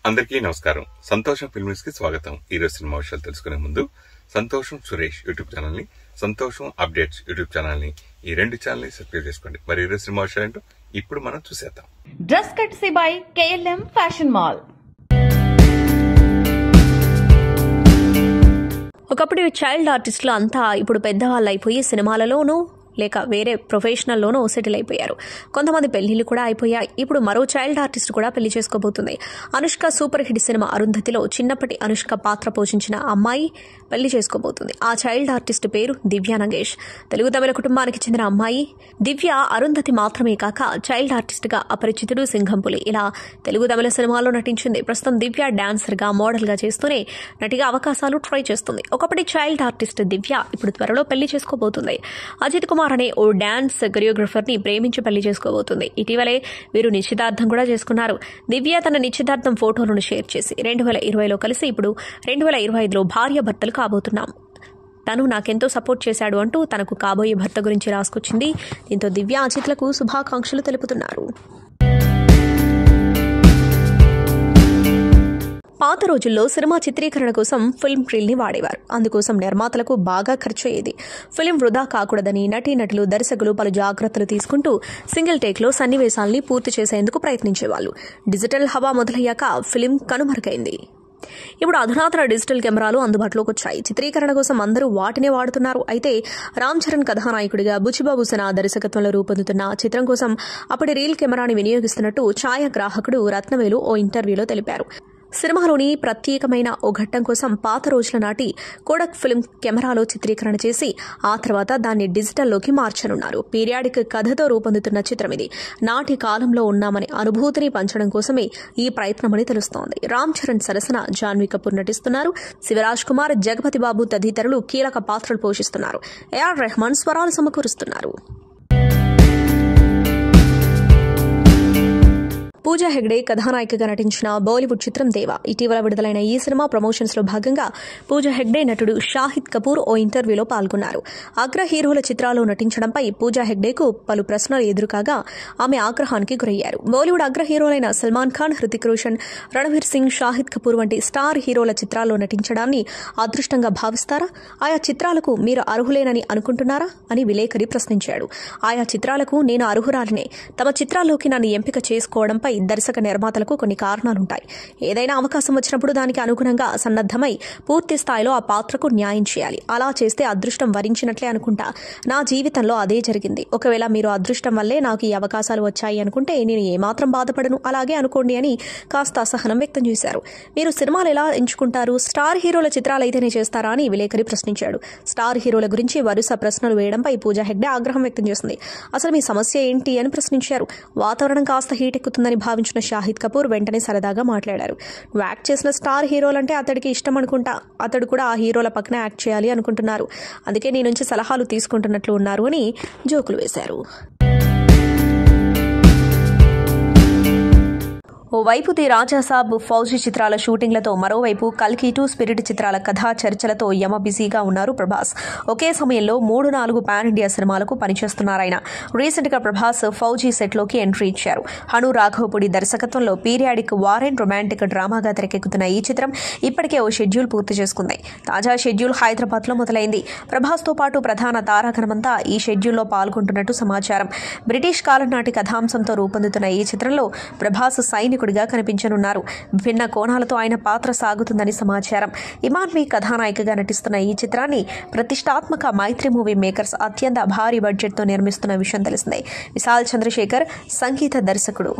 అందరికీ నమస్కారం. సంతోషం ఫిల్మ్స్ కి స్వాగతం. ఈరోజు సినిమా విషయాలు తెలుసుకునే ముందు సంతోషం సురేష్ యూట్యూబ్ ఛానల్ ని, సంతోషం అప్డేట్స్ యూట్యూబ్ ఛానల్ ని, ఈ రెండు ఛానల్ ని సబ్స్క్రైబ్ చేసుకోండి. మరి ఈరోజు సినిమా విషయాలు ఏంటో ఇప్పుడు మనం చూసేద్దాం. Dress కట్సీ by KLM fashion mall. ఒకప్పుడు చైల్డ్ ఆర్టిస్టులు అంతా ఇప్పుడు పెద్దవాళ్ళు అయిపోయి సినిమాలలోనూ లేక వేరే ప్రొఫెషనల్లోనూ సెటిల్ అయిపోయారు. కొంతమంది పెళ్లిళ్ళు కూడా అయిపోయాయి. ఇప్పుడు మరో చైల్డ్ ఆర్టిస్ట్ కూడా పెళ్లి చేసుకోబోతుంది. అనుష్క సూపర్ హిట్ సినిమా అరుంధతిలో చిన్నప్పటి అనుష్క పాత్ర పోషించిన అమ్మాయి పెళ్లి చేసుకోబోతుంది. ఆ చైల్డ్ ఆర్టిస్ట్ పేరు దివ్య నాగేష్. తెలుగు తమిళ కుటుంబానికి చెందిన అమ్మాయి దివ్య అరుంధతి మాత్రమే కాక చైల్డ్ ఆర్టిస్ట్ గా అపరిచితుడు, సింఘంపులి ఇలా తెలుగు తమిళ సినిమాల్లో నటించింది. ప్రస్తుతం దివ్య డాన్సర్ గా, మోడల్ గా చేస్తూనే నటిగా అవకాశాలు ట్రై చేస్తుంది. ఒకప్పటి చైల్డ్ ఆర్టిస్ట్ దివ్య ఇప్పుడు త్వరలో పెళ్లి చేసుకోబోతుంది. అజిత్ కుమార్ అనే ఓ డాన్స్ కొరియోగ్రఫర్ ని ప్రేమించి పెళ్లి చేసుకోబోతుంది. ఇటీవలే వీరు నిశ్చితార్థం కూడా చేసుకున్నారు. దివ్య తన నిశ్చితార్థం ఫోటోలను షేర్ చేసి 2020లో కలిసి ఇప్పుడు 2025లో భార్య భర్తలు కాబోతున్నాం. తను నాకెంతో సపోర్ట్ చేశాడు అంటూ తనకు కాబోయే భర్త గురించి రాసుకొచ్చింది. దీంతో దివ్య అజిత్లకు శుభాకాంక్షలు తెలుపుతున్నారు. పాత రోజుల్లో సినిమా చిత్రీకరణ కోసం ఫిల్మ్ రీల్ ని వాడేవారు. అందుకోసం నిర్మాతలకు బాగా ఖర్చు అయ్యేది. ఫిల్మ్ వృధా కాకూడదని నటీనటులు, దర్శకులు పలు జాగ్రత్తలు తీసుకుంటూ సింగిల్ టేక్ లో సన్నివేశాల్ని పూర్తి చేసేందుకు ప్రయత్నించేవాళ్లు. డిజిటల్ హవా మొదలయ్యాక ఫిల్మ్ కనుమరుగైంది. ఇప్పుడు అధునాతన డిజిటల్ కెమెరాలు అందుబాటులోకి వచ్చాయి. చిత్రీకరణ కోసం అందరూ వాటినే వాడుతున్నారు. అయితే రామ్ చరణ్ కథానాయకుడిగా బుచ్చిబాబు సేన దర్శకత్వంలో రూపొందుతున్న చిత్రం కోసం అప్పటి రీల్ కెమెరాని వినియోగిస్తున్నట్టు ఛాయాగ్రాహకుడు రత్నవేలు ఓ ఇంటర్వ్యూలో తెలిపారు. సినిమాలోని ప్రత్యేకమైన ఓ ఘట్టం కోసం పాత రోజుల నాటి కోడక్ ఫిల్మ్ కెమెరాలో చిత్రీకరణ చేసి ఆ తర్వాత దాన్ని డిజిటల్లోకి మార్చనున్నారు. పీరియాడిక్ కథతో రూపొందుతున్న చిత్రం ఇది. నాటి కాలంలో ఉన్నామనే అనుభూతిని పంచడం కోసమే ఈ ప్రయత్నమని తెలుస్తోంది. రామ్ చరణ్ సరసన జాన్వీ కపూర్ నటిస్తున్నారు. శివరాజ్ కుమార్, జగపతి బాబు తదితరులు కీలక పాత్రలు పోషిస్తున్నారు. AR రెహమాన్ స్వరాలు సమకూరుస్తున్నారు. పూజా హెగ్డే కథానాయికగా నటించిన బాలీవుడ్ చిత్రం దేవా. ఇటీవల విడుదలైన ఈ సినిమా ప్రమోషన్స్ లో భాగంగా పూజా హెగ్డే నటుడు షాహిద్ కపూర్ ఓ ఇంటర్వ్యూలో పాల్గొన్నారు. అగ్ర హీరోల చిత్రాల్లో నటించడంపై పూజా హెగ్డేకు పలు ప్రశ్నలు ఎదురుకాగా ఆమె ఆగ్రహానికి గురయ్యారు. బాలీవుడ్ అగ్ర హీరోలైన సల్మాన్ ఖాన్, హృతిక్ రోషన్, రణవీర్ సింగ్, షాహిద్ కపూర్ వంటి స్టార్ హీరోల చిత్రాల్లో నటించడాన్ని అదృష్టంగా భావిస్తారా? ఆయా చిత్రాలకు మీరు అర్హులేనని అనుకుంటున్నారా అని విలేకరి ప్రశ్నించాడు. ఆయా చిత్రాలకు నేను అర్హురాలినే. తమ చిత్రాల్లోకి నన్ను ఎంపిక చేసుకోవడంపై దర్శక నిర్మాతలకు కొన్ని కారణాలుంటాయి. ఏదైనా అవకాశం వచ్చినప్పుడు దానికి అనుగుణంగా సన్నద్దమై పూర్తి స్థాయిలో ఆ పాత్రకు న్యాయం చేయాలి. అలా చేస్తే అదృష్టం వరించినట్లే అనుకుంటా. నా జీవితంలో అదే జరిగింది. ఒకవేళ మీరు అదృష్టం వల్లే నాకు ఈ అవకాశాలు వచ్చాయి అనుకుంటే నేను ఏమాత్రం బాధపడను. అలాగే అనుకోండి అని కాస్త అసహనం వ్యక్తం చేశారు. మీరు సినిమాలు ఎలా ఎంచుకుంటారు? స్టార్ హీరోల చిత్రాలైతేనే చేస్తారా అని విలేకరి ప్రశ్నించాడు. స్టార్ హీరోల గురించి వరుస ప్రశ్నలు వేయడంపై పూజా హెగ్డే ఆగ్రహం వ్యక్తం చేసింది. అసలు మీ సమస్య ఏంటి అని ప్రశ్నించారు. వాతావరణం కాస్త హీట్ ఎక్కుతుందని భావించిన షాహిద్ కపూర్ వెంటనే సరదాగా మాట్లాడారు. నువ్వు యాక్ట్ చేసిన స్టార్ హీరోలంటే అతడికి ఇష్టం అనుకుంటా. అతడు కూడా ఆ హీరోల పక్కన యాక్ట్ చేయాలి అనుకుంటున్నారు. అందుకే నీ నుంచి సలహాలు తీసుకుంటున్నట్లు ఉన్నారు అని జోకులు వేశారు. ఓవైపు ది రాజాసాబ్, ఫౌజీ చిత్రాల షూటింగ్లతో, మరోవైపు కల్కి 2 స్పిరిట్ చిత్రాల కథా చర్చలతో యమ బిజీగా ఉన్నారు ప్రభాస్. ఒకే సమయంలో 3-4 పాన్ ఇండియా సినిమాలకు పనిచేస్తున్నారాయన. రీసెంట్ గా ప్రభాస్ ఫౌజీ సెట్ లోకి ఎంట్రీ ఇచ్చారు. హను రాఘవపూడి దర్శకత్వంలో పీరియాడిక్ వారెన్ రొమాంటిక్ డ్రామాగా తెరకెక్కుతున్న ఈ చిత్రం ఇప్పటికే ఓ షెడ్యూల్ పూర్తి చేసుకుంది. తాజా షెడ్యూల్ హైదరాబాద్ లో మొదలైంది. ప్రభాస్ తో పాటు ప్రధాన తారాగణమంతా ఈ షెడ్యూల్లో పాల్గొంటున్నట్టు సమాచారం. బ్రిటిష్ కాలం నాటి కథాంశంతో రూపొందుతున్న ఈ చిత్రంలో ప్రభాస్ సైనికుడిగా కనిపించనున్నారు. విభిన్న కోణాలతో ఆయన పాత్ర సాగుతుందని సమాచారం. ఇమాన్వి కథానాయికగా నటిస్తున్న ఈ చిత్రాన్ని ప్రతిష్టాత్మక మైత్రి మూవీ మేకర్స్ అత్యంత భారీ బడ్జెట్ తో నిర్మిస్తున్న విషయం తెలిసిందే. విశాల్ చంద్రశేఖర్ సంగీత దర్శకుడు.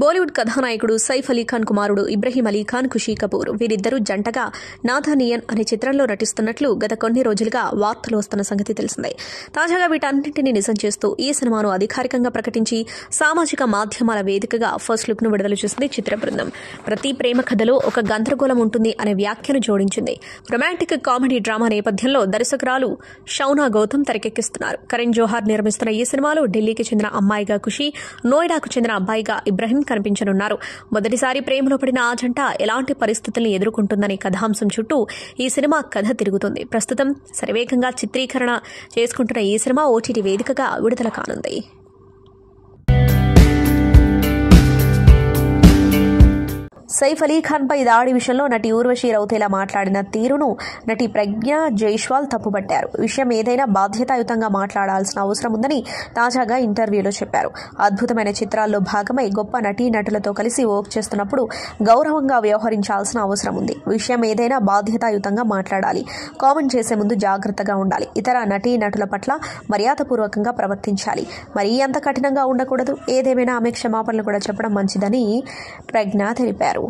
బాలీవుడ్ కథానాయకుడు సైఫ్ అలీ ఖాన్ కుమారుడు ఇబ్రహీం అలీ ఖాన్, ఖుషీ కపూర్ వీరిద్దరూ జంటగా నాథానియన్ అనే చిత్రంలో నటిస్తున్నట్లు గత కొన్ని రోజులుగా వార్తలు వస్తున్న సంగతి తెలిసిందే. తాజాగా వీటన్నింటినీ నిజం చేస్తూ ఈ సినిమాను అధికారికంగా ప్రకటించి సామాజిక మాధ్యమాల వేదికగా ఫస్ట్ లుక్ ను విడుదల చేసింది చిత్ర బృందం. ప్రతి ప్రేమ కథలో ఒక గందరగోళం ఉంటుంది అనే వ్యాఖ్యను జోడించింది. రొమాంటిక్ కామెడీ డ్రామా నేపథ్యంలో దర్శకురాలు షౌనా గౌతమ్ తెరకెక్కిస్తున్నారు. కరణ్ జోహార్ నిర్మిస్తున్న ఈ సినిమాలో ఢిల్లీకి చెందిన అమ్మాయిగా ఖుషీ, నోయిడాకు చెందిన అబ్బాయిగా ఇబ్రహీం కనిపించనున్నారు. మొదటిసారి ప్రేమలో పడిన ఆ జంట ఎలాంటి పరిస్థితుల్ని ఎదుర్కొంటుందనే కథాంశం చుట్టూ ఈ సినిమా కథ తిరుగుతుంది. ప్రస్తుతం శరవేగంగా చిత్రీకరణ చేసుకుంటున్న ఈ సినిమా OTT వేదికగా విడుదల కానుంది. సైఫ్ అలీ ఖాన్ పై దాడి విషయంలో నటి ఊర్వశి రౌతేలా మాట్లాడిన తీరును నటి ప్రజ్ఞా జైస్వాల్ తప్పుపట్టారు. విషయం ఏదైనా బాధ్యతాయుతంగా మాట్లాడాల్సిన అవసరం ఉందని తాజాగా ఇంటర్వ్యూలో చెప్పారు. అద్భుతమైన చిత్రాల్లో భాగమై గొప్ప నటీనటులతో కలిసి వర్క్ చేస్తున్నప్పుడు గౌరవంగా వ్యవహరించాల్సిన అవసరం ఉంది. విషయం ఏదైనా బాధ్యతాయుతంగా మాట్లాడాలి. కామెంట్ చేసే ముందు జాగ్రత్తగా ఉండాలి. ఇతర నటీనటుల పట్ల మర్యాదపూర్వకంగా ప్రవర్తించాలి. మరీ అంత కఠినంగా ఉండకూడదు. ఏదేమైనా ఆమె క్షమాపణలు కూడా చెప్పడం మంచిదని ప్రజ్ఞ తెలిపారు.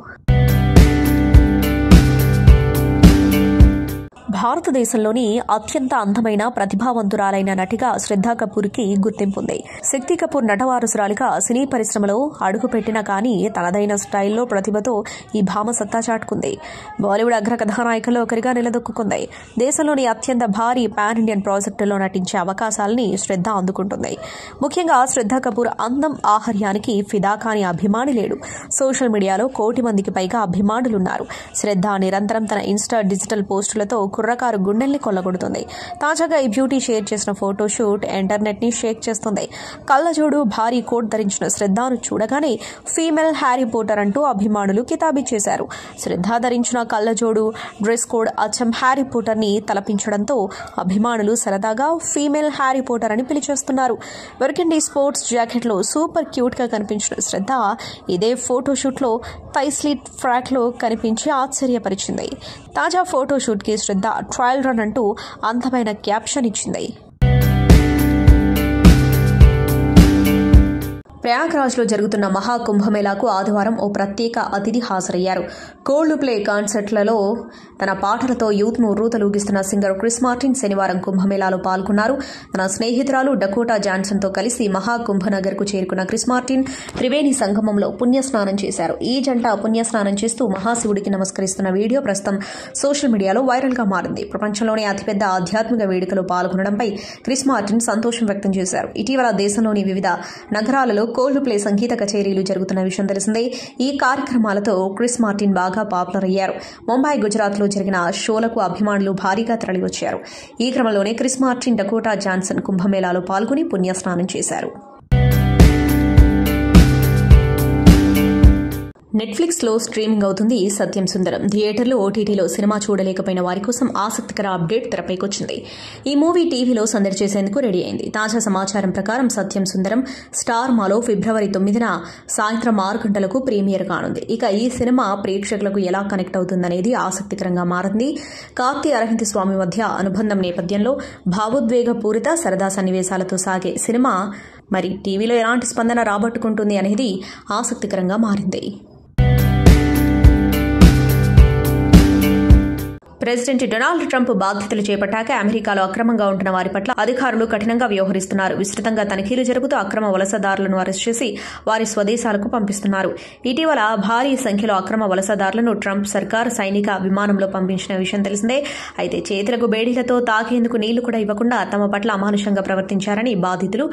భారతదేశంలోని అత్యంత అందమైన ప్రతిభావంతురాలైన నటిగా శ్రద్ధా కపూర్కి గుర్తింపుంది. శక్తి కపూర్ నటవారసురాలిగా సినీ పరిశ్రమలో అడుగుపెట్టినా కానీ తనదైన స్టైల్లో ప్రతిభతో ఈ భామ సత్తా చాటుకుంది. బాలీవుడ్ అగ్ర కథానాయికల్లో ఒకరిగా నిలదొక్కుంది. దేశంలోని అత్యంత భారీ పాన్ ఇండియన్ ప్రాజెక్టులో నటించే అవకాశాలని శ్రద్ధ అందుకుంటుంది. ముఖ్యంగా శ్రద్ధా కపూర్ అందం ఆహార్యానికి ఫిదా కాని అభిమాని లేడు. సోషల్ మీడియాలో 1 కోటి మందికి పైగా అభిమానులున్నారు. శ్రద్ధ నిరంతరం తన ఇన్స్టా డిజిటల్ పోస్టులతో కుర్రకారు గుండెల్ని కొల్లగొడుతుంది. తాజాగా ఈ బ్యూటీ షేర్ చేసిన ఫోటోషూట్ ఇంటర్నెట్ ని షేక్ చేస్తుంది. కళ్ళజోడు భారీ కోట్ ధరించిన శ్రద్ధను చూడగానే ఫీమేల్ హ్యారీ పోటర్ అంటూ అభిమానులు కితాబిచ్చేశారు. శ్రద్ధ ధరించిన కళ్ళజోడు డ్రెస్ కోడ్ అచ్చం హ్యారీ పోటర్ ని తలపించడంతో అభిమానులు సరదాగా ఫీమేల్ హ్యారీ పోటర్ అని పిలిచేస్తున్నారు. బర్కిండీ స్పోర్ట్స్ జాకెట్ లో సూపర్ క్యూట్ గా కనిపించిన శ్రద్ధ ఇదే ఫోటోషూట్ లో థైస్లీట్ ఫ్రాక్ లో కనిపించి ఆశ్చర్యపరిచింది. తాజా ఫోటోషూట్ కి శ్రద్ధ ట్రయల్ రన్ అంటూ అందమైన క్యాప్షన్ ఇచ్చింది. ప్రయాగ్రాజ్లో జరుగుతున్న మహాకుంభమేళాకు ఆదివారం ఓ ప్రత్యేక అతిథి హాజరయ్యారు. కోల్డ్ ప్లే కాన్సర్ట్లలో తన పాటలతో యూత్ను ఉర్రూతలూగిస్తున్న సింగర్ క్రిస్ మార్టిన్ శనివారం కుంభమేళాలో పాల్గొన్నారు. తన స్నేహితురాలు డకోటా జాన్సన్తో కలిసి మహాకుంభనగర్కు చేరుకున్న క్రిస్ మార్టిన్ త్రివేణి సంగమంలో పుణ్యస్నానం చేశారు. ఈ జంట పుణ్యస్నానం చేస్తూ మహాశివుడికి నమస్కరిస్తున్న వీడియో ప్రస్తుతం సోషల్ మీడియాలో వైరల్గా మారింది. ప్రపంచంలోనే అతిపెద్ద ఆధ్యాత్మిక వేడుకలో పాల్గొనడంపై క్రిస్ మార్టిన్ సంతోషం వ్యక్తం చేశారు. ఇటీవల దేశంలోని వివిధ నగరాలలో కోల్డ్ ప్లే సంగీత కచేరీలు జరుగుతున్న విషయం తెలిసిందే. ఈ కార్యక్రమాలతో క్రిస్ మార్టిన్ బాగా పాపులర్ అయ్యారు. ముంబై, గుజరాత్లో జరిగిన షోలకు అభిమానులు భారీగా తరలివచ్చారు. ఈ క్రమంలోనే క్రిస్ మార్టిన్ డకోటా జాన్సన్ కుంభమేళాలో పాల్గొని పుణ్యస్నానం చేశారు. నెట్ఫ్లిక్స్ లో స్ట్రీమింగ్ అవుతుంది సత్యం సుందరం. థియేటర్లు, ఓటీటీలో సినిమా చూడలేకపోయిన వారి కోసం ఆసక్తికర అప్డేట్ తెరపైకొచ్చింది. ఈ మూవీ టీవీలో సందడి చేసేందుకు రెడీ అయింది. తాజా సమాచారం ప్రకారం సత్యం సుందరం స్టార్ మాలో ఫిబ్రవరి 9న సాయంత్రం 6 గంటలకు ప్రీమియర్ కానుంది. ఇక ఈ సినిమా ప్రేక్షకులకు ఎలా కనెక్ట్ అవుతుందనేది ఆసక్తికరంగా మారింది. కార్తీ అరవింద్ స్వామి మధ్య అనుబంధం నేపథ్యంలో భావోద్వేగ పూరిత సరదా సన్నివేశాలతో సాగే సినిమా మరి టీవీలో ఎలాంటి స్పందన రాబట్టుకుంటుంది అనేది ఆసక్తికరంగా మారింది. ప్రెసిడెంట్ డొనాల్డ్ ట్రంప్ బాధ్యతలు చేపట్టాక అమెరికాలో అక్రమంగా ఉంటున్న వారి పట్ల అధికారులు కఠినంగా వ్యవహరిస్తున్నారు. విస్తృతంగా తనిఖీలు జరుగుతూ అక్రమ వలసదారులను అరెస్ట్ చేసి వారి స్వదేశాలకు పంపిస్తున్నారు. ఇటీవల భారీ సంఖ్యలో అక్రమ వలసదారులను ట్రంప్ సర్కార్ సైనిక విమానంలో పంపించిన విషయం తెలిసిందే. అయితే చేతులకు బేడీలతో తాగేందుకు నీళ్లు కూడా ఇవ్వకుండా తమ పట్ల అమానుషంగా ప్రవర్తించారని బాధితులు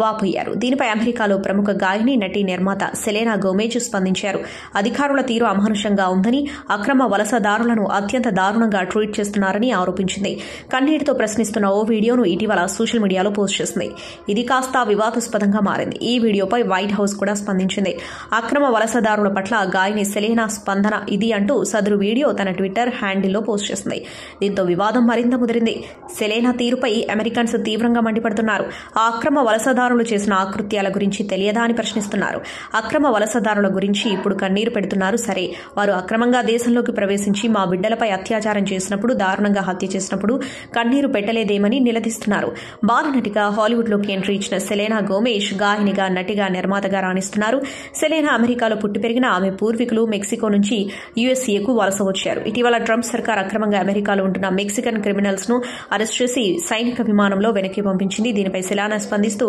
వాపోయారు. దీనిపై అమెరికాలో ప్రముఖ గాయని, నటి, నిర్మాత సెలెనా గోమెజ్ స్పందించారు. అధికారుల తీరు అమానుషంగా ఉందని, అక్రమ వలసదారులను అత్యంత దారుణంగా ట్వీట్ చేస్తున్నారని ఆరోపించింది. కన్నీటితో ప్రశ్నిస్తున్న ఓ వీడియోను ఇటీవల సోషల్ మీడియాలో పోస్ట్ చేసింది. ఇది కాస్త వివాదాస్పదంగా మారింది. ఈ వీడియోపై వైట్ హౌస్ కూడా స్పందించింది. అక్రమ వలసదారుల పట్ల గాయని సెలెనా స్పందన ఇది అంటూ సదరు వీడియో తన ట్విట్టర్ హ్యాండిల్లో పోస్ట్ చేసింది. దీంతో వివాదం మరింత ముదిరింది. సెలెనా తీరుపై అమెరికన్స్ తీవ్రంగా మండిపడుతున్నారు. ఆ అక్రమ వలసదారులు చేసిన ఆకృత్యాల గురించి తెలియదా అని ప్రశ్నిస్తున్నారు. అక్రమ వలసదారుల గురించి ఇప్పుడు కన్నీరు పెడుతున్నారు. సరే, వారు అక్రమంగా దేశంలోకి ప్రవేశించి మా బిడ్డలపై అత్యాచారం చేసినప్పుడు, దారుణంగా హత్య చేసినప్పుడు కన్నీరు పెట్టలేదేమని నిలదీస్తున్నారు. బాలనటిగా హాలీవుడ్లోకి ఎంట్రీ ఇచ్చిన సెలెనా గోమెజ్ గాయనిగా, నటిగా, నిర్మాతగా రాణిస్తున్నారు. సెలెనా అమెరికాలో పుట్టి పెరిగిన ఆమె పూర్వీకులు మెక్సికో నుంచి యుఎస్ఏకు వలస వచ్చారు. ఇటీవల ట్రంప్ సర్కార్ అక్రమంగా అమెరికాలో ఉంటున్న మెక్సికన్ క్రిమినల్స్ ను అరెస్ట్ చేసి సైనిక విమానంలో వెనక్కి పంపించింది. దీనిపై సెలెనా స్పందిస్తూ,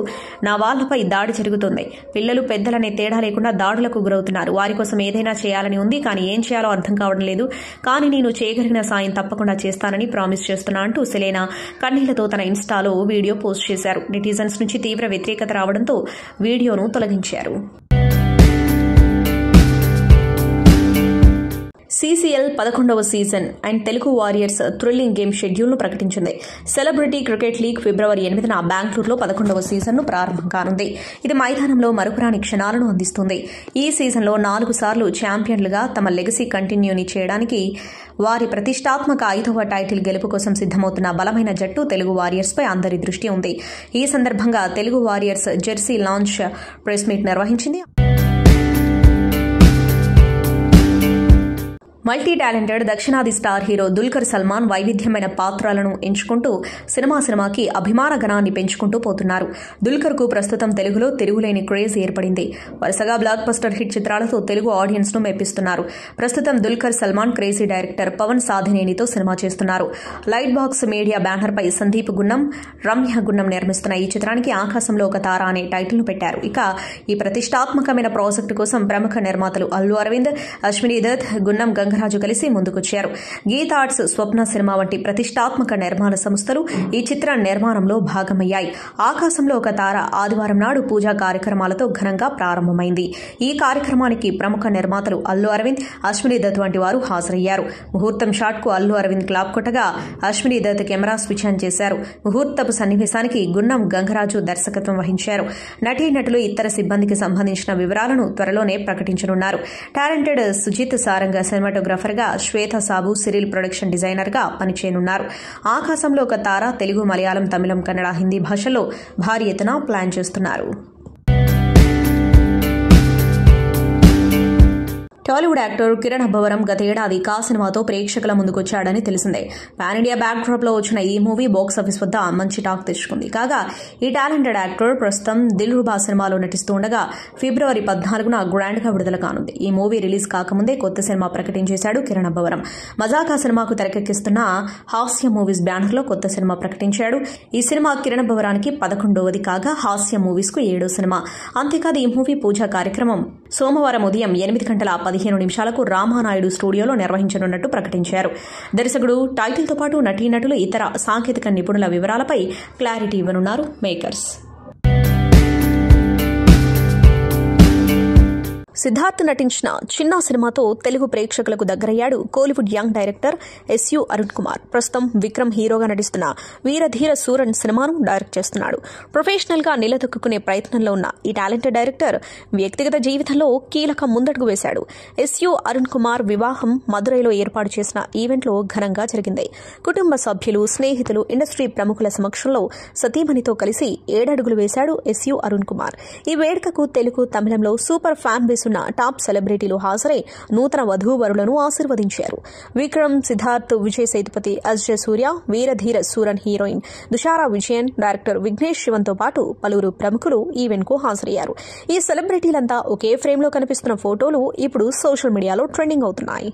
నా వాళ్లపై దాడి జరుగుతోంది. పిల్లలు, పెద్దలనే తేడా లేకుండా దాడులకు గురవుతున్నారు. వారి కోసం ఏదైనా చేయాలని ఉంది, కానీ ఏం చేయాలో అర్థం కావడం లేదు. కానీ నేను చేయగలిగిన సాయం తప్పకుండా చేస్తానని ప్రామిస్ చేస్తున్నా అంటూ సెలెనా కన్నీళ్లతో తన ఇన్స్టాలో వీడియో పోస్ట్ చేశారు. నెటిజన్స్ నుంచి తీవ్ర వ్యతిరేకత రావడంతో వీడియోను తొలగించారు. CCL 11వ season and Telugu Warriors thrilling game షెడ్యూల్ను ప్రకటించింది. సెలబ్రిటీ క్రికెట్ లీగ్ ఫిబ్రవరి 8న బెంగళూరులో 11వ సీజన్ను ప్రారంభం కానుంది. ఇది మైదానంలో మరుపురాని క్షణాలను అందిస్తుంది. ఈ సీజన్లో 4 సార్లు ఛాంపియన్లుగా తమ లెగసీ కంటిన్యూని చేయడానికి వారి ప్రతిష్టాత్మక 5వ టైటిల్ గెలుపు కోసం సిద్దమవుతున్న బలమైన జట్టు తెలుగు వారియర్స్ పై అందరి దృష్టి ఉంది. ఈ సందర్భంగా Telugu warriors Jersey launch press meet నిర్వహించింది. మల్టీ టాలెంటెడ్ దక్షిణాది స్టార్ హీరో దుల్కర్ సల్మాన్ వైవిధ్యమైన పాత్రలను ఎంచుకుంటూ సినిమాకి అభిమాన గణాన్ని పెంచుకుంటూ పోతున్నారు. దుల్కర్ కు ప్రస్తుతం తెలుగులో తిరుగులేని క్రేజ్ ఏర్పడింది. వరుసగా బ్లాక్ బస్టర్ హిట్ చిత్రాలతో తెలుగు ఆడియన్స్ ను మెప్పిస్తున్నారు. ప్రస్తుతం దుల్కర్ సల్మాన్ క్రేజీ డైరెక్టర్ పవన్ సాధినేనితో సినిమా చేస్తున్నారు. లైట్ బాక్స్ మీడియా బ్యానర్ పై సందీప్ గున్నం, రమ్య గున్నం నిర్మిస్తున్న ఈ చిత్రానికి ఆకాశంలో ఒక తార అనే టైటిల్ ను పెట్టారు. ఇక ఈ ప్రతిష్టాత్మకమైన ప్రాజెక్టు కోసం ప్రముఖ నిర్మాతలు అల్లు అరవింద్, అశ్విని దత్, గున్నం గంగరాజు కలిసి ముందుకొచ్చారు. గీతా ఆర్ట్స్, స్వప్న సినిమా వంటి ప్రతిష్టాత్మక నిర్మాణ సంస్థలు ఈ చిత్ర నిర్మాణంలో భాగమయ్యాయి. ఆకాశంలో ఒక తార ఆదివారం నాడు పూజా కార్యక్రమాలతో ఘనంగా ప్రారంభమైంది. ఈ కార్యక్రమానికి ప్రముఖ నిర్మాతలు అల్లు అరవింద్, అశ్విని దత్ వంటి వారు హాజరయ్యారు. ముహూర్తం షాట్ కు అల్లు అరవింద్ క్లాప్ కొట్టగా Ashwini Dutt camera switch on చేశారు. ముహూర్తపు సన్నివేశానికి గున్నం గంగరాజు దర్శకత్వం వహించారు. నటీనటులు, ఇతర సిబ్బందికి సంబంధించిన వివరాలను త్వరలోనే ప్రకటించనున్నారు. టాలెంటెడ్ సుజిత్ సారంగ సినిమాటోగ్రాఫర్ గా, శ్వేత సాబు సిరిల్ ప్రొడక్షన్ డిజైనర్ గా పనిచేయనున్నారు. ఆకాశంలో ఒక తార తెలుగు, మలయాళం, తమిళం, కన్నడ, హిందీ భాషల్లో భారీ ఎత్తున ప్లాన్ చేస్తున్నారు. టాలీవుడ్ యాక్టర్ కిరణ్ అబ్బవరం గత ఏడాది కా సినిమాతో ప్రేక్షకుల ముందుకొచ్చాడని తెలిసిందే. పాన్ ఇండియా బ్యాక్ డ్రాప్ లో వచ్చిన ఈ మూవీ బాక్సాఫీస్ వద్ద మంచి టాక్ తెచ్చుకుంది. కాగా ఈ టాలెంటెడ్ యాక్టర్ ప్రస్తుతం దిల్ రుబా సినిమాలో నటిస్తూ ఉండగా ఫిబ్రవరి 14న గ్రాండ్ గా విడుదల కానుంది. ఈ మూవీ రిలీజ్ కాకముందే కొత్త సినిమా ప్రకటించేశాడు కిరణ్ అబ్బవరం. మజాకా సినిమాకు తెరకెక్కిస్తున్న హాస్య మూవీస్ బ్యానర్ లో కొత్త సినిమా ప్రకటించాడు. ఈ సినిమా కిరణ్ అబ్బవరానికి 11వది కాగా హాస్య మూవీస్ కు 7వ సినిమా. అంతేకాదు ఈ మూవీ పూజా కార్యక్రమం సోమవారం ఉదయం 8:15 రామానాయుడు స్టూడియోలో నిర్వహించనున్నట్టు ప్రకటించారు. దర్శకుడు, టైటిల్ తో పాటు నటీనటులు, ఇతర సాంకేతిక నిపుణుల వివరాలపై క్లారిటీ ఇవ్వనున్నారు మేకర్స్. సిద్ధార్థ్ నటించిన చిన్న సినిమాతో తెలుగు ప్రేక్షకులకు దగ్గరయ్యాడు కోలీవుడ్ యంగ్ డైరెక్టర్ ఎస్యు అరుణ్ కుమార్. ప్రస్తుతం విక్రమ్ హీరోగా నటిస్తున్న వీరధీర సూరన్ సినిమాను డైరెక్ట్ చేస్తున్నాడు. ప్రొఫెషనల్ గా నిలదొక్కునే ప్రయత్నంలో ఉన్న ఈ టాలెంటెడ్ డైరెక్టర్ వ్యక్తిగత జీవితంలో కీలక ముందడుగు వేశాడు. ఎస్యు అరుణ్ కుమార్ వివాహం మదురైలో ఏర్పాటు చేసిన ఈవెంట్లో ఘనంగా జరిగింది. కుటుంబ సభ్యులు, స్నేహితులు, ఇండస్ట్రీ ప్రముఖుల సమక్షంలో సతీమణితో కలిసి 7 అడుగులు వేశాడు ఎస్యు అరుణ్ కుమార్. ఈ వేడుకకు తెలుగు, తమిళంలో సూపర్ ఫ్యాన్ బేస్ ఉన్న టాప్ సెలబ్రిటీలు హాజరై నూతన వధూవరులను ఆశీర్వదించారు. విక్రమ్, సిద్ధార్థ్, విజయ్ సేతుపతి, అజయ్ సూర్య, వీరధీర సూరన్ హీరోయిన్ దుషారా విజయన్, డైరెక్టర్ విఘ్నేష్ శివన్ తో పాటు పలువురు ప్రముఖులు ఈవెంట్ కు హాజరయ్యారు. ఈ సెలబ్రిటీలంతా ఒకే ఫ్రేమ్ లో కనిపిస్తున్న ఫోటోలు ఇప్పుడు సోషల్ మీడియాలో ట్రెండింగ్ అవుతున్నాయి.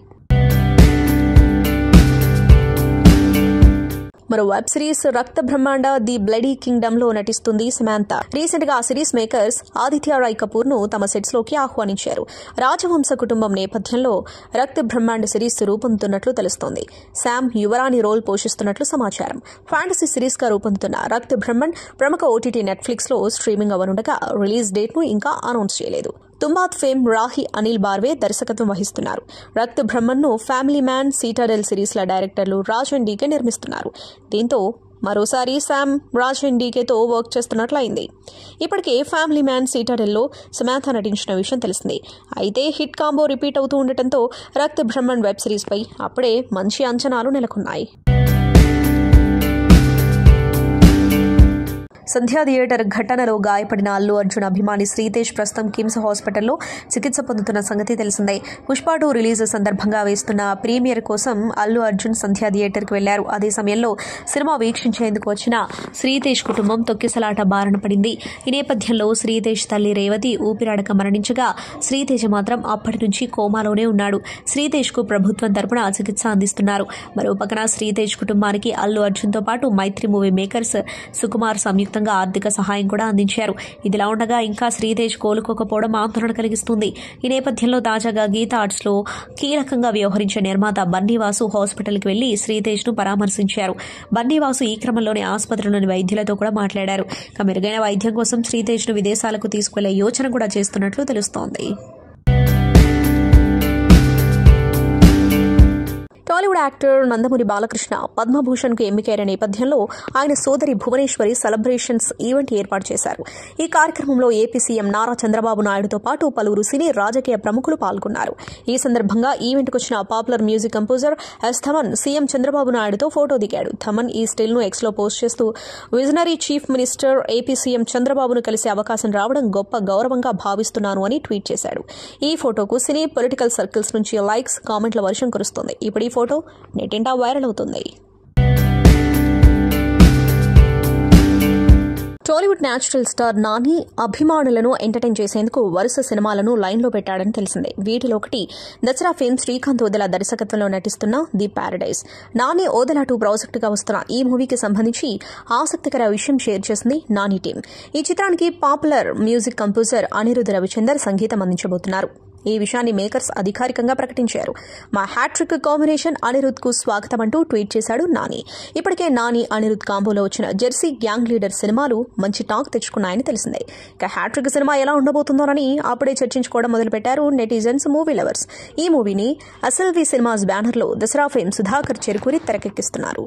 మరో వెబ్ సిరీస్ రక్త బ్రహ్మాండ ది బ్లడీ కింగ్డమ్ లో నటిస్తుంది సమాంత. రీసెంట్ గా ఆ సిరీస్ మేకర్స్ ఆదిత్య రాయ్ కపూర్ ను తమ సెట్స్ లోకి ఆహ్వానించారు. రాజవంశ కుటుంబం నేపథ్యంలో రక్త బ్రహ్మాండ సిరీస్ రూపొందుతున్నట్లు తెలుస్తోంది. శామ్ యువరాణి రోల్ పోషిస్తున్నట్లు సమాచారం. ఫ్యాంటసీ సిరీస్ గా రూపొందుతున్న రక్త బ్రహ్మణ్ ప్రముఖ ఓటీటీ నెట్ఫ్లిక్స్ లో స్ట్రీమింగ్ అవనుండగా రిలీజ్ డేట్ ను ఇంకా అనౌన్స్ చేయలేదు. తుంబాద్ ఫేమ్ రాహి అనిల్ బార్వే దర్శకత్వం వహిస్తున్నారు. రక్త బ్రహ్మణ్ ను ఫ్యామిలీ మ్యాన్, సీటాడెల్ సిరీస్ల డైరెక్టర్లు రాజ్ అండ్ డీకే నిర్మిస్తున్నారు. దీంతో మరోసారి శామ్ రాజ్ అండ్ డీకేతో వర్క్ చేస్తున్నట్లయింది. ఇప్పటికే ఫ్యామిలీ మ్యాన్, సీటాడెల్లో సమాంత నటించిన విషయం తెలిసింది. అయితే హిట్ కాంబో రిపీట్ అవుతూ ఉండటంతో రక్త బ్రహ్మణ్ వెబ్ సిరీస్ పై అప్పుడే మంచి అంచనాలు నెలకొన్నాయి. సంధ్యా థియేటర్ ఘటనలో గాయపడిన అల్లు అర్జున్ అభిమాని శ్రీతేజ్ ప్రస్తుతం కిమ్స్ హాస్పిటల్లో చికిత్స పొందుతున్న సంగతి తెలిసిందే. పుష్ప 2 రిలీజ్ సందర్భంగా వేస్తున్న ప్రీమియర్ కోసం అల్లు అర్జున్ సంధ్యా థియేటర్కి వెళ్లారు. అదే సమయంలో సినిమా వీక్షించేందుకు వచ్చిన శ్రీతేజ్ కుటుంబం తొక్కిసలాట బారిన పడింది. ఈ నేపథ్యంలో శ్రీతేజ్ తల్లి రేవతి ఊపిరాడక మరణించగా శ్రీతేజ్ మాత్రం అప్పటి నుంచి కోమాలోనే ఉన్నాడు. శ్రీతేజ్ కు ప్రభుత్వం తరపున చికిత్స అందిస్తున్నారు. మరోపక్కన శ్రీతేజ్ కుటుంబానికి అల్లు అర్జున్ తో పాటు మైత్రి మూవీ మేకర్స్ సుకుమార్ సంయుక్త ఆర్థిక సహాయం కూడా అందించారు. ఇదిలా ఉండగా ఇంకా శ్రీతేజ్ కోలుకోకపోవడం ఆందోళన కలిగిస్తుంది. ఈ నేపథ్యంలో తాజాగా గీతా ఆర్ట్స్ లో కీలకంగా వ్యవహరించే నిర్మాత బన్నీవాసు హాస్పిటల్ కి వెళ్లి శ్రీతేజ్ ను పరామర్శించారు. బన్నీవాసు ఈ క్రమంలోనే ఆసుపత్రిలోని వైద్యులతో కూడా మాట్లాడారు. మెరుగైన వైద్యం కోసం శ్రీతేజ్ ను విదేశాలకు తీసుకెళ్లే యోచన కూడా చేస్తున్నట్లు తెలుస్తోంది. బాలీవుడ్ యాక్టర్ నందమూరి బాలకృష్ణ పద్మభూషణ్కు ఎంపికైన నేపథ్యంలో ఆయన సోదరి భువనేశ్వరి సెలబ్రేషన్స్ ఈవెంట్ ఏర్పాటు చేశారు. ఈ కార్యక్రమంలో ఏపీ సీఎం నారా చంద్రబాబు నాయుడుతో పాటు పలువురు సినీ రాజకీయ ప్రముఖులు పాల్గొన్నారు. ఈ సందర్భంగా ఈవెంట్కు వచ్చిన popular music composer S Thaman CM Chandrababu నాయుడుతో ఫోటో దిగాడు. థమన్ ఈ స్టిల్ను ఎక్స్లో పోస్ట్ చేస్తూ visionary chief minister AP CM చంద్రబాబును కలిసే అవకాశం రావడం గొప్ప గౌరవంగా భావిస్తున్నాను అని ట్వీట్ చేశాడు. ఈ ఫోటోకు సినీ పొలిటికల్ సర్కిల్స్ నుంచి లైక్స్, కామెంట్ల వర్షం కురుస్తుంది. ఇప్పుడు ఈ ఫోటో నెట్టింటా వైరల్ అవుతుంది. టాలీవుడ్ న్యాచురల్ స్టార్ నాని అభిమానులను ఎంటర్టైన్ చేసేందుకు వరుస సినిమాలను లైన్లో పెట్టాడని తెలిసిందే. వీటిలో ఒకటి దసరా ఫిల్మ్ శ్రీకాంత్ ఓదెల దర్శకత్వంలో నటిస్తున్న ది ప్యారడైజ్. నాని ఓదెల 2 ప్రాజెక్టుగా వస్తున్న ఈ మూవీకి సంబంధించి ఆసక్తికర విషయం షేర్ చేసింది నాని టీం. ఈ చిత్రానికి popular music composer Anirudh Ravichander సంగీతం అందించబోతున్నారు. ఈ విషయాన్ని మేకర్స్ అధికారికంగా ప్రకటించారు. మా హ్యాట్రిక్ కాంబినేషన్ అనిరుద్ కు స్వాగతం అంటూ ట్వీట్ చేశాడు నాని. ఇప్పటికే నాని అనిరుద్ కాంబోలో వచ్చిన జెర్సీ గ్యాంగ్ లీడర్ సినిమాలు మంచి టాక్ తెచ్చుకున్నాయని తెలిసిందే. ఇక హ్యాట్రిక్ సినిమా ఎలా ఉండబోతుందోనని అప్పుడే చర్చించుకోవడం మొదలుపెట్టారు నెటిజన్స్, మూవీ లవర్స్. ఈ మూవీని ఎస్ఎల్వి సినిమాస్ బ్యానర్లో దసరా ఫేమ్ సుధాకర్ చెరుకూరి తెరకెక్కిస్తున్నారు.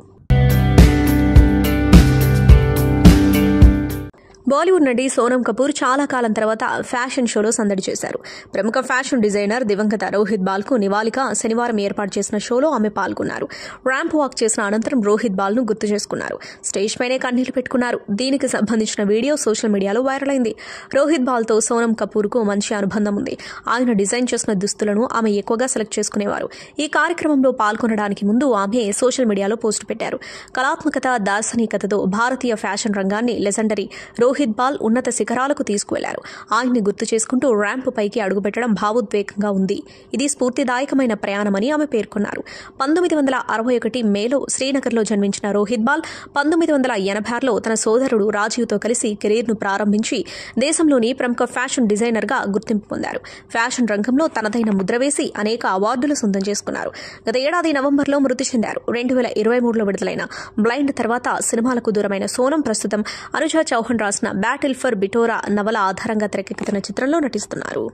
బాలీవుడ్ నటి సోనమ్ కపూర్ చాలా కాలం తర్వాత ఫ్యాషన్ షోలో సందడి చేశారు. ప్రముఖ ఫ్యాషన్ డిజైనర్ దివంగత రోహిత్ బాల్ కు నివాళిగా శనివారం ఏర్పాటు చేసిన షోలో ఆమె పాల్గొన్నారు. ర్యాంప్ వాక్ చేసిన అనంతరం రోహిత్ బాల్ ను గుర్తు చేసుకున్నారు. స్టేజ్ పైనే కన్నీళ్లు పెట్టుకున్నారు. దీనికి సంబంధించిన వీడియో సోషల్ మీడియాలో వైరల్ అయింది. రోహిత్ బాల్ తో సోనమ్ కపూర్ కు మంచి అనుబంధం ఉంది. ఆయన డిజైన్ చేసిన దుస్తులను ఆమె ఎక్కువగా సెలెక్ట్ చేసుకునేవారు. ఈ కార్యక్రమంలో పాల్గొనడానికి ముందు ఆమె సోషల్ మీడియాలో పోస్టు పెట్టారు. కళాత్మకత, దార్శనికతతో భారతీయ ఫ్యాషన్ రంగాన్ని లెజెండరీ రోహిత్ బాల్ ఉన్నత శిఖరాలకు తీసుకువెళ్లారు. ఆయన్ని గుర్తు చేసుకుంటూ ర్యాంప్ పైకి అడుగుపెట్టడం భావోద్వేగంగా ఉంది. ఇది స్ఫూర్తిదాయకమైన ప్రయాణమని ఆమె పేర్కొన్నారు. 1961 మేలో శ్రీనగర్లో జన్మించిన రోహిత్ బాల్ 1986లో తన సోదరుడు రాజీవ్తో కలిసి కెరీర్ను ప్రారంభించి దేశంలోని ప్రముఖ ఫ్యాషన్ డిజైనర్గా గుర్తింపు పొందారు. ఫ్యాషన్ రంగంలో తనదైన ముద్ర వేసి అనేక అవార్డులు సొంతం చేసుకున్నారు. గత ఏడాది నవంబర్లో మృతి చెందారు. 2023లో విడుదలైన బ్లైండ్ తర్వాత సినిమాలకు దూరమైన సోనం ప్రస్తుతం అనుజా చౌహాన్ రాసిన బ్యాటిల్ ఫర్ బిటోరా నవల ఆధారంగా తెరకెక్కుతున్న చిత్రంలో నటిస్తున్నారు.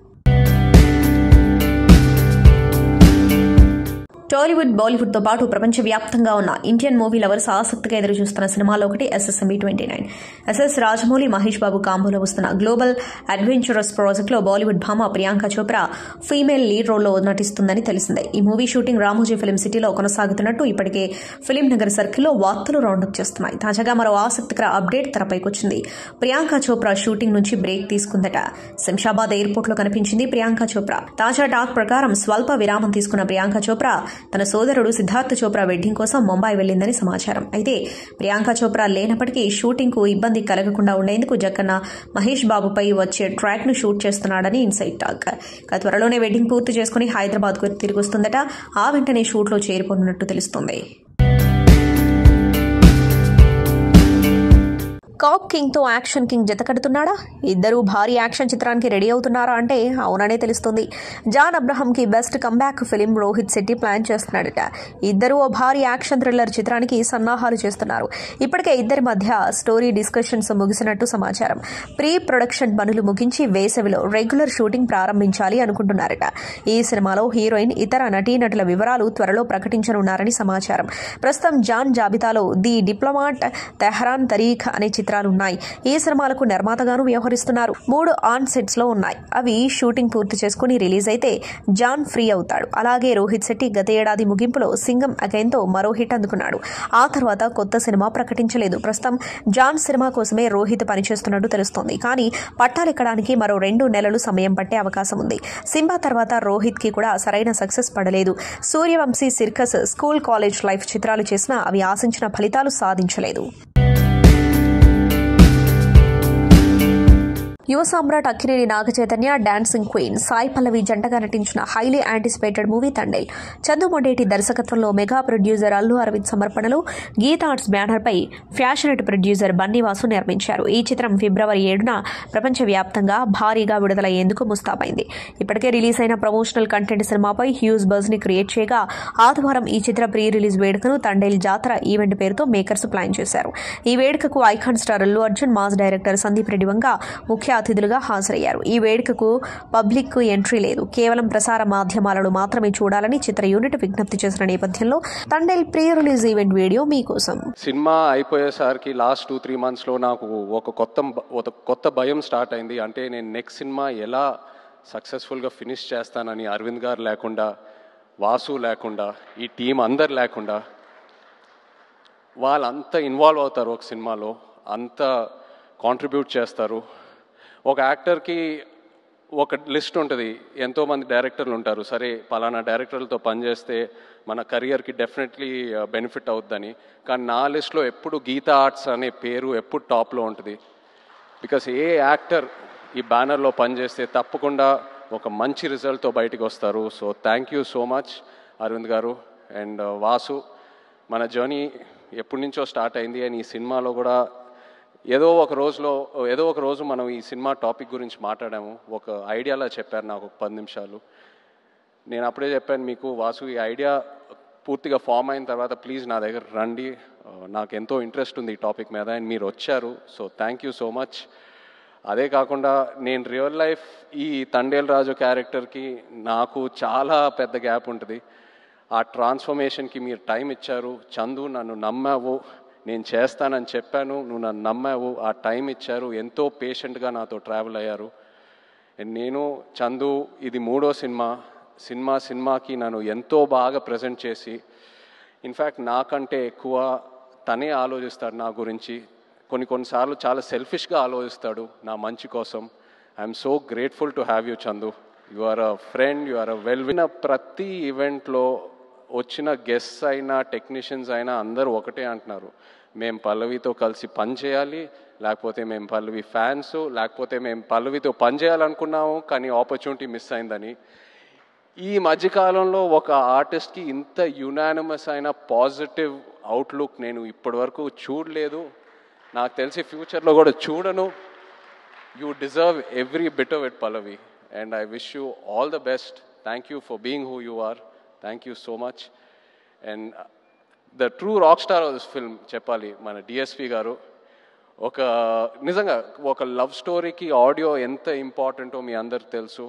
టాలీవుడ్, బాలీవుడ్ తో పాటు ప్రపంచవ్యాప్తంగా ఉన్న ఇండియన్ మూవీ లవర్స్ ఆసక్తిగా ఎదురుచూస్తున్న సినిమాలో ఒకటి SSME 29. SS రాజమౌళి, మహేష్ బాబు కాంబోలో వస్తున్న గ్లోబల్ అడ్వెంచరస్ ప్రాజెక్ట్ లో బాలీవుడ్ భామ ప్రియాంక చోప్రా ఫీమేల్ లీడ్ రోల్లో నటిస్తుందని తెలిసిందే. ఈ మూవీ షూటింగ్ రామోజీ ఫిల్మ్ సిటీలో కొనసాగుతున్నట్టు ఇప్పటికే ఫిలిం నగర్ సర్కిల్లో వార్తలు రౌండప్ చేస్తున్నాయి. తాజాగా మరో ఆసక్తికర అప్డేట్ తెరపైకొచ్చింది. ప్రియాంక చోప్రా షూటింగ్ నుంచి బ్రేక్ తీసుకుందట. శంషాబాద్ ఎయిర్పోర్ట్ లో కనిపించింది ప్రియాంక చోప్రా. తాజా టాక్ ప్రకారం స్వల్ప విరామం తీసుకున్న ప్రియాంక చోప్రా తన సోదరుడు సిద్ధార్థ్ చోప్రా వెడ్డింగ్ కోసం ముంబై వెళ్లిందని సమాచారం. అయితే ప్రియాంక చోప్రా లేనప్పటికీ షూటింగ్ కు ఇబ్బంది కలగకుండా ఉండేందుకు జక్కన్న మహేష్ బాబుపై వచ్చే ట్రాక్ ను షూట్ చేస్తున్నాడని ఇన్సైడ్ టాక్. త్వరలోనే వెడ్డింగ్ పూర్తి చేసుకుని హైదరాబాద్ కు తిరిగి వస్తుందట. ఆ వెంటనే షూట్ లో చేరిపోనున్నట్టు తెలుస్తోంది. కాప్ కింగ్ తో యాక్షన్ కింగ్ జతకడుతున్నాడా? ఇద్దరూ భారీ యాక్షన్ చిత్రానికి రెడీ అవుతున్నారా అంటే అవుననే తెలుస్తుంది. జాన్ అబ్రహం కి best comeback film Rohit Shetty plan చేస్తున్నాడట. ఇద్దరూ ఓ భారీ యాక్షన్ థ్రిల్లర్ చిత్రానికి సన్నాహాలు చేస్తున్నారు. ఇప్పటికే ఇద్దరి మధ్య స్టోరీ డిస్కషన్స్ ముగిసినట్టు సమాచారం. ప్రీ ప్రొడక్షన్ పనులు ముగించి వేసవిలో రెగ్యులర్ షూటింగ్ ప్రారంభించాలి అనుకుంటున్నారట. ఈ సినిమాలో హీరోయిన్, ఇతర నటీనటుల వివరాలు త్వరలో ప్రకటించనున్నారని సమాచారం. ప్రస్తుతం జాన్ జాబితాలో ది డిప్లొమాట్, తెహ్రాన్ తరీఖ్ అనే చిత్రాలున్నాయి. ఈ సినిమాలకు నిర్మాతగాను వ్యవహరిస్తున్నారు. 3 ఆన్ సెట్స్ లో ఉన్నాయి. అవి షూటింగ్ పూర్తి చేసుకుని రిలీజ్ అయితే జాన్ ఫ్రీ అవుతాడు. అలాగే రోహిత్ శెట్టి గత ఏడాది ముగింపులో సింగం అగైన్ తో మరో హిట్ అందుకున్నాడు. ఆ తర్వాత కొత్త సినిమా ప్రకటించలేదు. ప్రస్తుతం జాన్ సినిమా కోసమే రోహిత్ పనిచేస్తున్నట్టు తెలుస్తోంది. కానీ పట్టాలెక్కడానికి మరో 2 నెలలు సమయం పట్టే అవకాశం ఉంది. సింబా తర్వాత రోహిత్ కి కూడా సరైన సక్సెస్ పడలేదు. Sooryavanshi, Cirkus, school college life చిత్రాలు చేసినా అవి ఆశించిన ఫలితాలు సాధించలేదు. యువ సామ్రాట్ అక్కినేని నాగచైతన్య, డాన్సింగ్ క్వీన్ సాయి పల్లవి జంటగా నటించిన highly anticipated movie Thandel. Chandoo Mondeti దర్శకత్వంలో మెగా ప్రొడ్యూసర్ అల్లు అరవింద్ సమర్పణలో గీతా ఆర్ట్స్ బ్యానర్ పై ఫ్యాషనేట్ ప్రొడ్యూసర్ బన్నీవాసు నిర్మించారు. ఈ చిత్రం ఫిబ్రవరి 7న ప్రపంచవ్యాప్తంగా భారీగా విడుదలయ్యేందుకు ముస్తాబైంది. ఇప్పటికే రిలీజ్ అయిన ప్రమోషనల్ కంటెంట్ సినిమాపై హ్యూజ్ బజ్ ని క్రియేట్ చేయగా ఆదివారం ఈ చిత్ర ప్రీ రిలీజ్ వేడుకను తండేల్ జాతర ఈవెంట్ పేరుతో మేకర్స్ ప్లాన్ చేశారు. ఈ వేడుకకు icon star Allu Arjun, mass director Sandeep Reddy Vanga ముఖ్య ముఖ్య అతిథులుగా హాజరయ్యారు. ఈ వేడుకకు పబ్లిక్ కు ఎంట్రీ లేదు, కేవలం ప్రసార మాధ్యమాలను మాత్రమే చూడాలని చిత్ర యూనిట్ విజ్ఞప్తి చేసిన నేపథ్యంలో Thandel pre release event video మీకోసం. సినిమా అయిపోయేసరికి లాస్ట్ 2-3 మంత్స్లో నాకు ఒక కొత్త భయం స్టార్ట్ అయింది. అంటే నేను నెక్స్ట్ సినిమా ఎలా సక్సెస్ఫుల్గా ఫినిష్ చేస్తానని. అరవింద్ గారు లేకుండా, వాసు లేకుండా, ఈ టీం అందరు లేకుండా, వాళ్ళంతా ఇన్వాల్వ్ అవుతారు ఒక సినిమాలో, అంత కాంట్రిబ్యూట్ చేస్తారు. ఒక యాక్టర్కి ఒక లిస్ట్ ఉంటుంది, ఎంతోమంది డైరెక్టర్లు ఉంటారు. సరే పలానా డైరెక్టర్లతో పనిచేస్తే మన కెరియర్కి డెఫినెట్లీ బెనిఫిట్ అవుతుందని. కానీ నా లిస్ట్లో ఎప్పుడు గీతా ఆర్ట్స్ అనే పేరు ఎప్పుడు టాప్లో ఉంటుంది. బికాస్ ఏ యాక్టర్ ఈ బ్యానర్లో పనిచేస్తే తప్పకుండా ఒక మంచి రిజల్ట్తో బయటికి వస్తారు. So thank you so much Aravind garu and Vasu. మన జర్నీ ఎప్పటి నుంచో స్టార్ట్ అయింది అండ్ ఈ సినిమాలో కూడా ఏదో ఒక రోజు మనం ఈ సినిమా టాపిక్ గురించి మాట్లాడాము. ఒక ఐడియాలా చెప్పారు నాకు ఒక 10 నిమిషాలు. నేను అప్పుడే చెప్పాను మీకు, వాసు ఈ ఐడియా పూర్తిగా ఫామ్ అయిన తర్వాత ప్లీజ్ నా దగ్గర రండి, నాకు ఎంతో ఇంట్రెస్ట్ ఉంది ఈ టాపిక్ మీద అండ్ మీరు వచ్చారు. So thank you so much. అదే కాకుండా నేను రియల్ లైఫ్ ఈ తండేల్ రాజు క్యారెక్టర్కి నాకు చాలా పెద్ద గ్యాప్ ఉంటుంది. ఆ ట్రాన్స్ఫర్మేషన్కి మీరు టైం ఇచ్చారు. చందు నన్ను నమ్మావు, నేను చేస్తానని చెప్పాను, నువ్వు నన్ను నమ్మావు, ఆ టైం ఇచ్చారు, ఎంతో పేషెంట్గా నాతో ట్రావెల్ అయ్యారు. నేను చందు ఇది 3వ సినిమాకి నన్ను ఎంతో బాగా ప్రజెంట్ చేసి, ఇన్ఫ్యాక్ట్ నాకంటే ఎక్కువ తనే ఆలోచిస్తాడు నా గురించి. కొన్నిసార్లు చాలా సెల్ఫిష్గా ఆలోచిస్తాడు నా మంచి కోసం. I'm so grateful to have you Chandu. You are a friend, you are a winner ప్రతి ఈవెంట్లో వచ్చిన గెస్ట్స్ అయినా టెక్నీషియన్స్ అయినా అందరూ ఒకటే అంటున్నారు, మేము పల్లవితో కలిసి పని చేయాలి, లేకపోతే మేము పల్లవి ఫ్యాన్స్, లేకపోతే మేము పల్లవితో పని చేయాలనుకున్నాము కానీ ఆపర్చునిటీ మిస్ అయిందని. ఈ మధ్యకాలంలో ఒక ఆర్టిస్ట్కి ఇంత యునానిమస్ అయిన పాజిటివ్ అవుట్లుక్ నేను ఇప్పటివరకు చూడలేదు, నాకు తెలిసి ఫ్యూచర్లో కూడా చూడను. You deserve every bit of it Pallavi and I wish you all the best. Thank you for being who you are. Thank you so much. And the true rock star of this film చెప్పాలి మన DSP గారు. నిజంగా ఒక love స్టోరీకి audio ఎంత ఇంపార్టెంటో మీ అందరికి తెలుసు.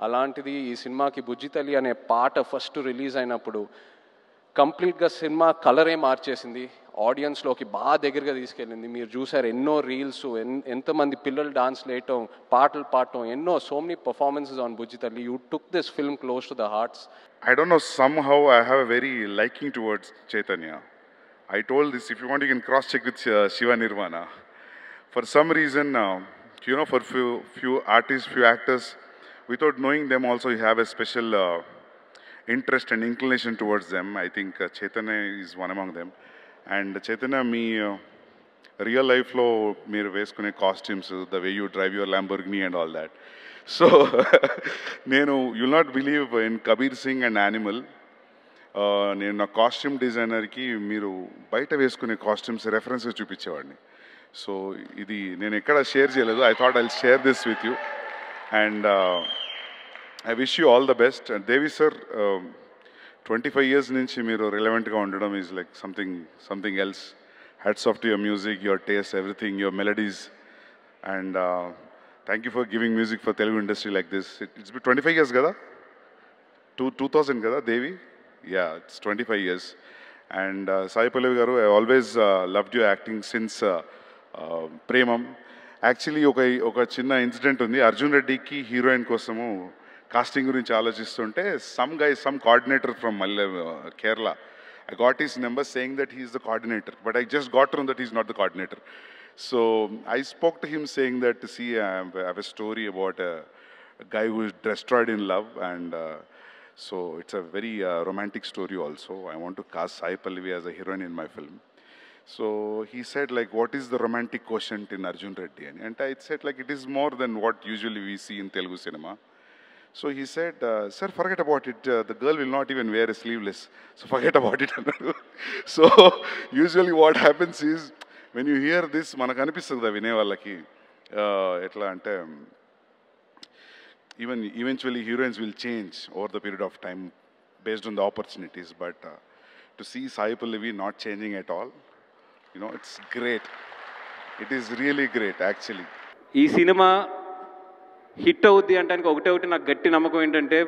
అలాంటిది ఈ సినిమాకి బుజ్జితల్లి అనే పాట ఫస్ట్ రిలీజ్ అయినప్పుడు కంప్లీట్గా సినిమా కలరే మార్చేసింది, ఆడియన్స్లోకి బాగా దగ్గరగా తీసుకెళ్ళింది. మీరు చూసారు ఎన్నో రీల్స్, ఎంతమంది పిల్లలు డాన్స్ వేయటం, పాటలు పాడటం, so many performances on Bujjithalli. You took this film close to the hearts. I don't know, somehow I have a very liking towards Chaitanya. I told this, if you want you can cross check with Shiva Nirvana. For some reason, for few artists, few actors, without knowing them also you have a special interest and inclination towards them. I think Chaitanya is one among them. And Chaitanya, me real life lo meer veskune costumes, the way you drive your Lamborghini and all that. So you'll not believe in Kabir Singh and Animal. నేను నా costume డిజైనర్కి మీరు బయట వేసుకునే costumes references చూపించేవాడిని. So ఇది నేను ఎక్కడ share చేయలేదు. I thought I share this with you and I wish you all the best. Devi sir, 25 years నుంచి మీరు రిలవెంట్గా ఉండడం is like something else. Hats off to your music, your taste, everything, your melodies. And thank you for giving music for Telugu industry like this. It's be 25 years కదా, 2000 కదా Devi? Yeah, it's 25 years. And Sai Pallavi garu, I always loved your acting since Premam. Actually, oka chinna incident undi. Arjun Reddy ki heroine kosamu casting gurinchi aalochistunte some coordinator from Kerala. I got his number saying that he is the coordinator, but I just got to know that he is not the coordinator. So I spoke to him saying that, see, I have a story about a guy who is destroyed in love, and so it's a very romantic story also. I want to cast Sai Pallavi as a heroine in my film. So he said, like, what is the romantic quotient in Arjun Reddy? And I said, like, it is more than what usually we see in Telugu cinema. So he said, sir, forget about it. The girl will not even wear a sleeveless. So forget about it. So usually what happens is, when you hear this, manaku anipistadu vine vallaki etla ante even eventually heroines will change over the period of time based on the opportunities, but to see Sai Pallavi not changing at all, it's great. It is really great actually. ఈ cinema hit అవుద్ది అంటానికి ఒకటి నాకు గట్టి నమ్మకం ఏంటంటే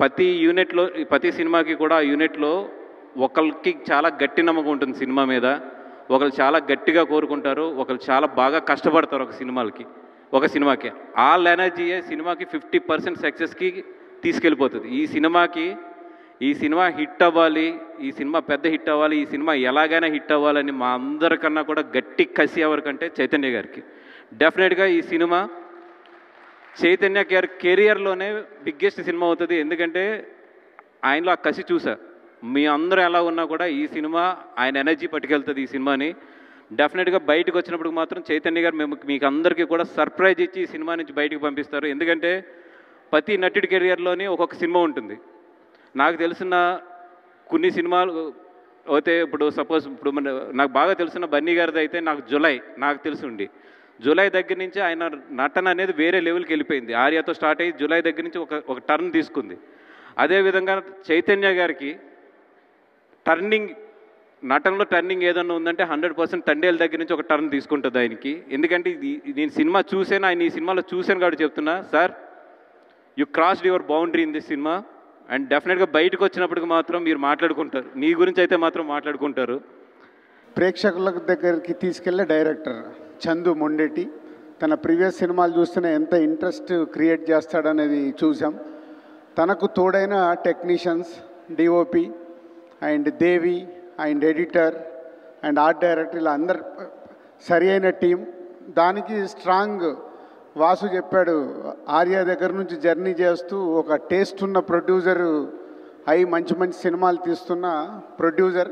ప్రతి సినిమాకి కూడా ఆ యూనిట్లో ఒకరికి చాలా గట్టి నమ్మకం ఉంటుంది సినిమా మీద, ఒకరు చాలా గట్టిగా కోరుకుంటారు, ఒకరు చాలా బాగా కష్టపడతారు ఒక సినిమాకి. ఆల్ ఎనర్జీయే సినిమాకి 50% సక్సెస్కి తీసుకెళ్ళిపోతుంది. ఈ సినిమా హిట్ అవ్వాలి, ఈ సినిమా పెద్ద హిట్ అవ్వాలి, ఈ సినిమా ఎలాగైనా హిట్ అవ్వాలని మా అందరికన్నా కూడా గట్టి కసి ఎవరికంటే చైతన్య గారికి. డెఫినెట్గా ఈ సినిమా చైతన్య గారి కెరియర్లోనే బిగ్గెస్ట్ సినిమా అవుతుంది. ఎందుకంటే ఆయనలో ఆ కసి చూసా. మీ అందరూ ఎలా ఉన్నా కూడా ఈ సినిమా ఆయన ఎనర్జీ పట్టుకెళ్తుంది ఈ సినిమాని. డెఫినెట్గా బయటకు వచ్చినప్పుడు మాత్రం చైతన్య గారు మీకు అందరికీ కూడా సర్ప్రైజ్ ఇచ్చి ఈ సినిమా నుంచి బయటకు పంపిస్తారు. ఎందుకంటే ప్రతి నటుడి కెరియర్లోని ఒక్కొక్క సినిమా ఉంటుంది. నాకు తెలిసిన కొన్ని సినిమాలు అయితే ఇప్పుడు సపోజ్ నాకు బాగా తెలిసిన బన్నీ గారిది అయితే నాకు తెలిసి జూలై దగ్గర నుంచి ఆయన నటన అనేది వేరే లెవెల్కి వెళ్ళిపోయింది. ఆర్యతో స్టార్ట్ అయ్యి జూలై దగ్గర నుంచి ఒక టర్న్ తీసుకుంది. అదేవిధంగా చైతన్య గారికి నటనలో టర్నింగ్ ఏదన్నా ఉందంటే 100% తండేల దగ్గర నుంచి ఒక టర్న్ తీసుకుంటుంది ఆయనకి. ఎందుకంటే నేను సినిమా చూసాను, ఆయన ఈ సినిమాలో చూశాను కాబట్టి చెప్తున్నా, sir you crossed your boundary in this cinema. And డెఫినెట్గా బయటకు వచ్చినప్పటికి మాత్రం మీరు మాట్లాడుకుంటారు, నీ గురించి అయితే మాత్రం మాట్లాడుకుంటారు. ప్రేక్షకుల దగ్గరికి తీసుకెళ్లే డైరెక్టర్ చందు మొండెటి. తన ప్రీవియస్ సినిమాలు చూస్తేనే ఎంత ఇంట్రెస్ట్ క్రియేట్ చేస్తాడనేది చూసాం. తనకు తోడైన technicians, DOP and Devi and editor and art director, ఇలా అందరు సరి అయిన టీం. దానికి స్ట్రాంగ్ వాసు చెప్పాడు, ఆర్య దగ్గర నుంచి జర్నీ చేస్తూ ఒక టేస్ట్ ఉన్న ప్రొడ్యూసర్ అయి మంచి మంచి సినిమాలు తీస్తున్న ప్రొడ్యూసర్.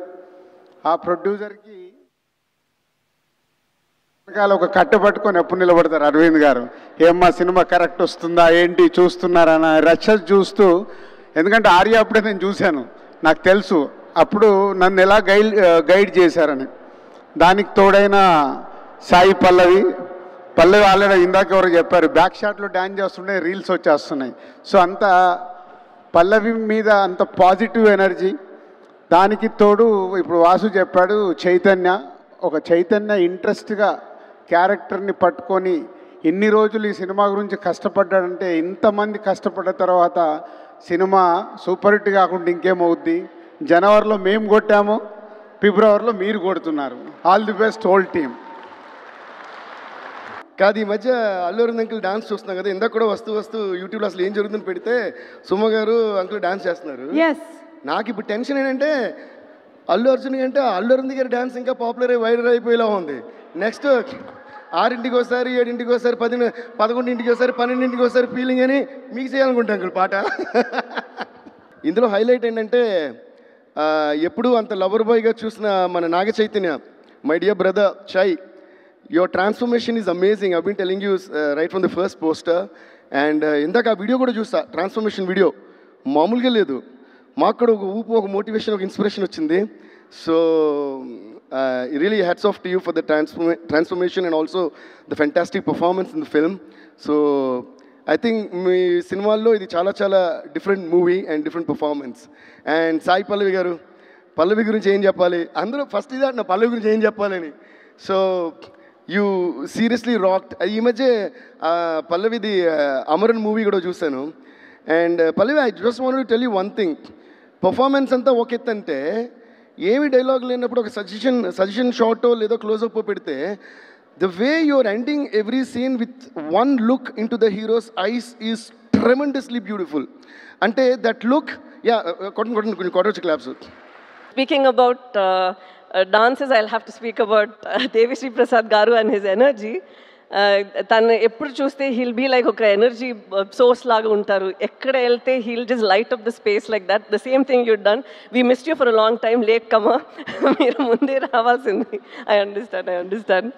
ఆ ప్రొడ్యూసర్కి ఒక కట్ట పట్టుకొని ఎప్పుడు నిలబడతారు అరవింద్ గారు, ఏమ్మా సినిమా కరెక్ట్ వస్తుందా ఏంటి చూస్తున్నారన్న రచ్చ చూస్తూ. ఎందుకంటే ఆర్య అప్పుడే నేను చూశాను, నాకు తెలుసు అప్పుడు నన్ను ఎలా గైడ్ చేశారని. దానికి తోడైన సాయి పల్లవి ఆల్రెడీ ఇందాక ఎవరు చెప్పారు, బ్యాక్ షాట్లో డ్యాన్స్ చేస్తుంటే రీల్స్ వచ్చేస్తున్నాయి. సో అంత పల్లవి మీద అంత పాజిటివ్ ఎనర్జీ. దానికి తోడు ఇప్పుడు వాసు చెప్పాడు చైతన్య ఇంట్రెస్ట్గా క్యారెక్టర్ని పట్టుకొని ఇన్ని రోజులు ఈ సినిమా గురించి కష్టపడ్డాడంటే, ఇంతమంది కష్టపడ్డ తర్వాత సినిమా సూపర్ హిట్ కాకుండా ఇంకేమవుద్ది. జనవరిలో మేము కొట్టాము, ఫిబ్రవరిలో మీరు కొడుతున్నారు. All the best whole team. కాదు, ఈ మధ్య అల్లు అరవింద్ అంకుల్ డాన్స్ చూస్తున్నాం కదా, ఇందాక కూడా వస్తూ యూట్యూబ్లో అసలు ఏం జరుగుతుందని పెడితే సుమ గారు అంకుల్ డాన్స్ చేస్తున్నారు. నాకు ఇప్పుడు టెన్షన్ ఏంటంటే అల్లు అర్జున్ కంటే అల్లు అరవింద్ గారి డాన్స్ ఇంకా పాపులర్ వైరల్ అయిపోయేలా ఉంది. నెక్స్ట్ 6ంటికి ఒకసారి, 7ంటికి ఒకసారి, 11ంటికి ఒకసారి, 12ంటికి ఒకసారి ఫీలింగ్ అని మీకు చేయాలనుకుంటా అంకుల్ పాట. ఇందులో హైలైట్ ఏంటంటే ఎప్పుడు అంత లవర్ బాయ్గా చూసిన మన Naga Chaitanya, my dear brother Chai, your transformation is amazing. I been telling you right from the first poster. And ఇందాక ఆ వీడియో కూడా చూస్తా, ట్రాన్స్ఫర్మేషన్ వీడియో మామూలుగా లేదు. మాకు కూడా ఒక ఊపు, ఒక మోటివేషన్, ఒక ఇన్స్పిరేషన్ వచ్చింది. So really hats off to you for the transformation and also the fantastic performance in the film. So I think మీ సినిమాల్లో ఇది చాలా చాలా different movie and different performance. And Sai Pallavi garu, Pallavi గురించి ఏం చెప్పాలి, అందరూ ఫస్ట్ ఇదే నా పల్లవి గురించి ఏం చెప్పాలని. So you seriously rocked. ఈ మధ్య పల్లవిది అమరన్ మూవీ కూడా చూశాను. And Pallavi, I just want to tell you one thing. Performance అంతా ఒక ఎత్తు అంటే, ఏమి డైలాగ్ లేనప్పుడు ఒక సజెషన్ షార్టో లేదో క్లోజప్ పెడితే, the way you're ending every scene with one look into the hero's eyes is tremendously beautiful. Ante that look, yeah, cotton claps. Speaking about dances, I'll have to speak about Devi Sri Prasad Garu and his energy. తను ఎప్పుడు చూస్తే he'll be like ఒక energy source లాగా ఉంటారు. ఎక్కడ వెళ్తే he'll just light up the space like that. The same thing you done. We missed you for a long time. Late కమా, మీరు ముందే రావాల్సింది. I understand.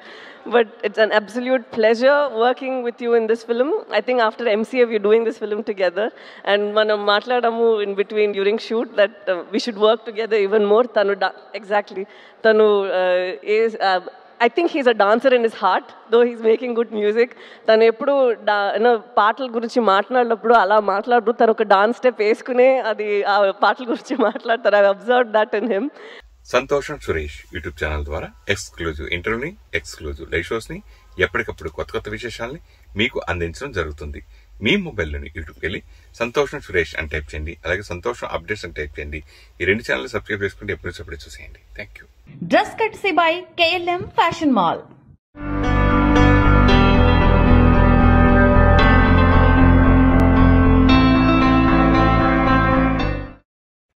But it's an absolute pleasure working with you in this film. I think after MCA we're doing this film together. And manam matladamu in between during shoot that we should work together even more. Tanu is... I think he's a dancer in his heart, though he's making good music. Tanu eppudu పాటల గురించి మాట్లాడినప్పుడు అలా మాట్లాడు, తను ఒక dance step వేసుకునే అది ఆ పాటల గురించి మాట్లాడతారు. I observed that in him. సంతోషం సురేష్ యూట్యూబ్ ఛానల్ ద్వారా ఎక్స్క్లూజివ్ ఇంటర్వ్యూని, ఎక్స్క్లూజివ్ లైవ్ షోస్ ని, ఎప్పటికప్పుడు కొత్త విశేషాలని మీకు అందించడం జరుగుతుంది. మీ మొబైల్లోని యూట్యూబ్కి వెళ్ళి సంతోషం సురేష్ అని టైప్ చేయండి. అలాగే సంతోషం అప్డేట్స్ అని టైప్ చేయండి. ఈ 2 ఛానల్ సబ్స్క్రైబ్ చేసుకుంటే ఎప్పుడు చూసేయండి. Thank you. Dress కట్సీ by KLM fashion mall.